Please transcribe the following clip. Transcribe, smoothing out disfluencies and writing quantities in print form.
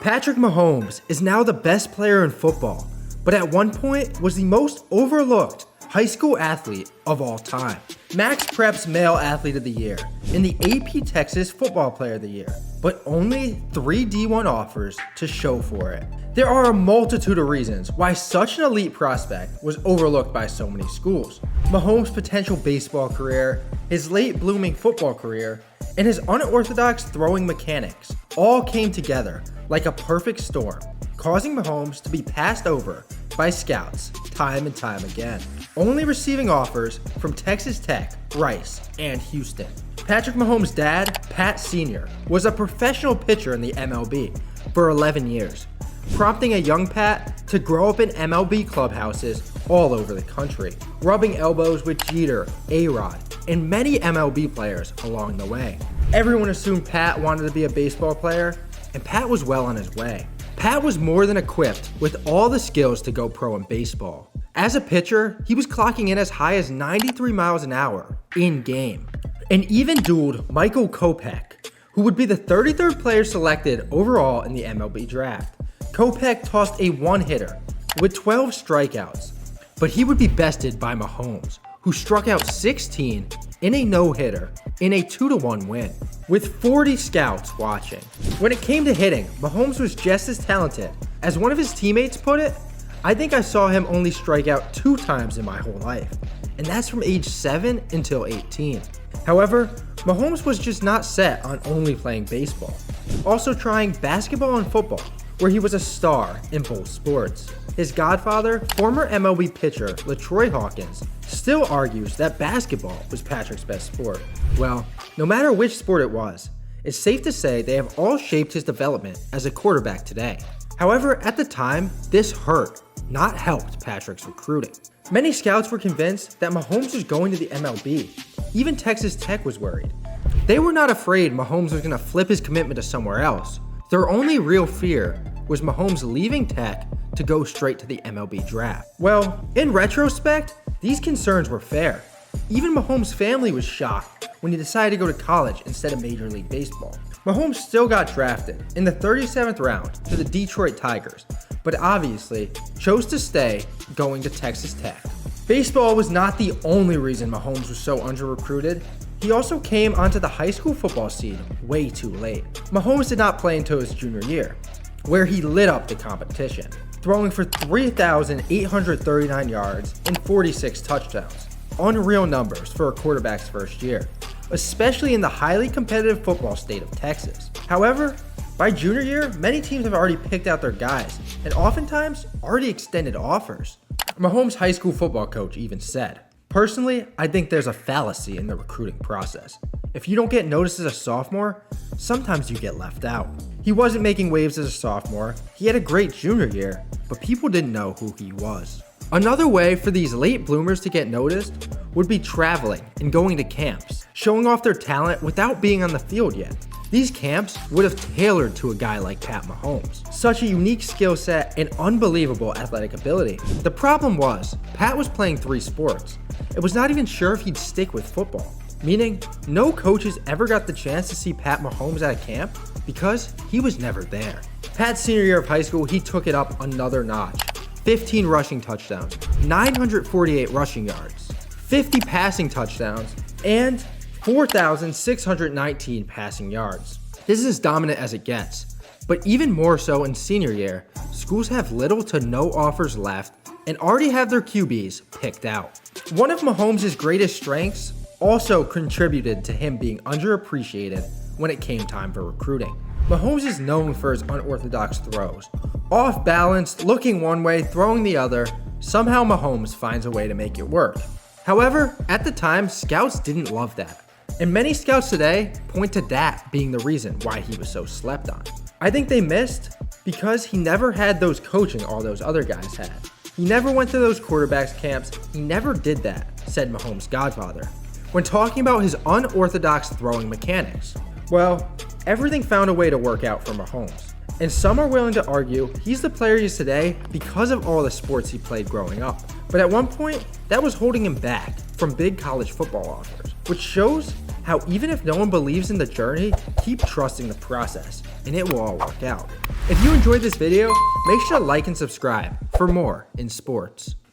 Patrick Mahomes is now the best player in football, but at one point was the most overlooked high school athlete of all time. Max Prep's Male Athlete of the Year and the AP Texas Football Player of the Year, but only 3 D1 offers to show for it. There are a multitude of reasons why such an elite prospect was overlooked by so many schools. Mahomes' potential baseball career, his late blooming football career, and his unorthodox throwing mechanics all came together like a perfect storm, causing Mahomes to be passed over by scouts time and time again, only receiving offers from Texas Tech, Rice, and Houston. Patrick Mahomes' dad, Pat Sr., was a professional pitcher in the MLB for 11 years, prompting a young Pat to grow up in MLB clubhouses all over the country, rubbing elbows with Jeter, A-Rod, and many MLB players along the way. Everyone assumed Pat wanted to be a baseball player, and Pat was well on his way. Pat was more than equipped with all the skills to go pro in baseball. As a pitcher, he was clocking in as high as 93 miles an hour in game, and even dueled Michael Kopech, who would be the 33rd player selected overall in the MLB draft. Kopech tossed a one-hitter with 12 strikeouts, but he would be bested by Mahomes, who struck out 16 in a no-hitter in a 2-1 win, with 40 scouts watching. When it came to hitting, Mahomes was just as talented. As one of his teammates put it, "I think I saw him only strike out 2 times in my whole life, and that's from age 7 until 18. However, Mahomes was just not set on only playing baseball, also trying basketball and football, where he was a star in both sports. His godfather, former MLB pitcher LaTroy Hawkins, still argues that basketball was Patrick's best sport. Well, no matter which sport it was, it's safe to say they have all shaped his development as a quarterback today. However, at the time, this hurt, not helped Patrick's recruiting. Many scouts were convinced that Mahomes was going to the MLB. Even Texas Tech was worried. They were not afraid Mahomes was going to flip his commitment to somewhere else. Their only real fear was Mahomes leaving Tech to go straight to the MLB draft. Well, in retrospect, these concerns were fair. Even Mahomes' family was shocked when he decided to go to college instead of Major League Baseball. Mahomes still got drafted in the 37th round to the Detroit Tigers, but obviously chose to stay, going to Texas Tech. Baseball was not the only reason Mahomes was so under-recruited. He also came onto the high school football scene way too late. Mahomes did not play until his junior year, where he lit up the competition, throwing for 3,839 yards and 46 touchdowns. Unreal numbers for a quarterback's first year, especially in the highly competitive football state of Texas. However, by junior year, many teams have already picked out their guys, and oftentimes already extended offers. Mahomes' high school football coach even said, "Personally, I think there's a fallacy in the recruiting process. If you don't get noticed as a sophomore, sometimes you get left out." He wasn't making waves as a sophomore. He had a great junior year, but people didn't know who he was. Another way for these late bloomers to get noticed would be traveling and going to camps, showing off their talent without being on the field yet. These camps would have tailored to a guy like Pat Mahomes. Such a unique skill set and unbelievable athletic ability. The problem was, Pat was playing 3 sports. It was not even sure if he'd stick with football, meaning no coaches ever got the chance to see Pat Mahomes at a camp because he was never there. Pat's senior year of high school, he took it up another notch. 15 rushing touchdowns, 948 rushing yards, 50 passing touchdowns, and 4,619 passing yards. This is as dominant as it gets, but even more so in senior year, schools have little to no offers left and already have their QBs picked out. One of Mahomes' greatest strengths also contributed to him being underappreciated when it came time for recruiting. Mahomes is known for his unorthodox throws. Off balance, looking one way, throwing the other, somehow Mahomes finds a way to make it work. However, at the time, scouts didn't love that. And many scouts today point to that being the reason why he was so slept on. I think they missed because he never had those coaching all those other guys had. He never went to those quarterbacks camps. He never did that, said Mahomes' godfather, when talking about his unorthodox throwing mechanics. Well, everything found a way to work out for Mahomes. And some are willing to argue he's the player he is today because of all the sports he played growing up. But at one point, that was holding him back from big college football offers, which shows how even if no one believes in the journey, keep trusting the process, and it will all work out. If you enjoyed this video, make sure to like and subscribe for more in sports.